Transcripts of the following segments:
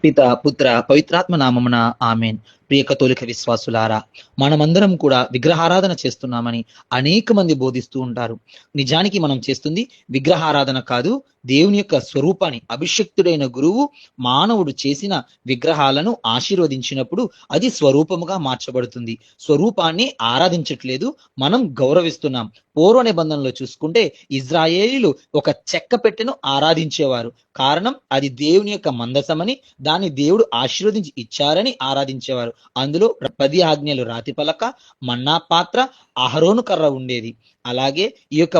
పిత పుత్ర పవిత్రాత్మ నామమున ఆమెన్. ప్రియ కథోలిక విశ్వాసులారా, మనమందరం కూడా విగ్రహారాధన చేస్తున్నామని అనేక మంది బోధిస్తూ ఉంటారు. నిజానికి మనం చేస్తుంది విగ్రహారాధన కాదు, దేవుని యొక్క స్వరూపాన్ని, అభిషిక్తుడైన గురువు మానవుడు చేసిన విగ్రహాలను ఆశీర్వదించినప్పుడు అది స్వరూపముగా మార్చబడుతుంది. స్వరూపాన్ని ఆరాధించట్లేదు, మనం గౌరవిస్తున్నాం. పూర్వ నిబంధనలో చూసుకుంటే ఇజ్రాయేలీలు ఒక చెక్క పెట్టెను ఆరాధించేవారు. కారణం, అది దేవుని యొక్క మందసమని, దాన్ని దేవుడు ఆశీర్వదించి ఇచ్చారని ఆరాధించేవారు. అందులో 10 ఆజ్ఞలు రాతి పలక, మన్నా పాత్ర, అహరోను కర్ర ఉండేది. అలాగే ఈ యొక్క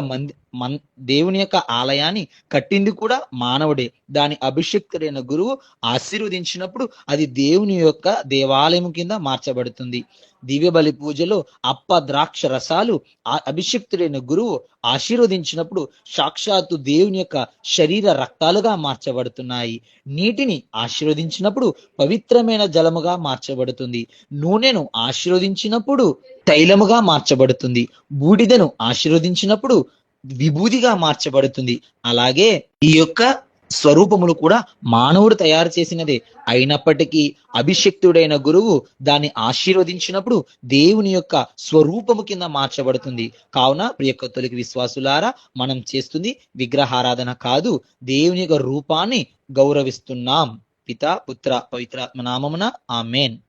దేవుని యొక్క ఆలయాన్ని కట్టింది కూడా మానవుడే. దాని అభిషిక్తుడైన గురువు ఆశీర్వదించినప్పుడు అది దేవుని యొక్క దేవాలయం కింద మార్చబడుతుంది. దివ్య బలి పూజలో అప్ప ద్రాక్ష రసాలు అభిషిక్తుడైన గురువు ఆశీర్వదించినప్పుడు సాక్షాత్తు దేవుని యొక్క శరీర రక్తాలుగా మార్చబడుతున్నాయి. నీటిని ఆశీర్వదించినప్పుడు పవిత్రమైన జలముగా మార్చబడుతుంది. నూనెను ఆశీర్వదించినప్పుడు తైలముగా మార్చబడుతుంది. బూడిదను ఆశీర్వదించినప్పుడు విభూదిగా మార్చబడుతుంది. అలాగే ఈ యొక్క స్వరూపములు కూడా మానవుడు తయారు చేసినదే అయినప్పటికీ అభిషిక్తుడైన గురువు దాన్ని ఆశీర్వదించినప్పుడు దేవుని యొక్క స్వరూపము కింద మార్చబడుతుంది. కావున ప్రియ కథోలిక విశ్వాసులారా, మనం చేస్తుంది విగ్రహారాధన కాదు, దేవుని యొక్క రూపాన్ని గౌరవిస్తున్నాం. పిత పుత్ర పవిత్రాత్మ నామమున ఆమెన్.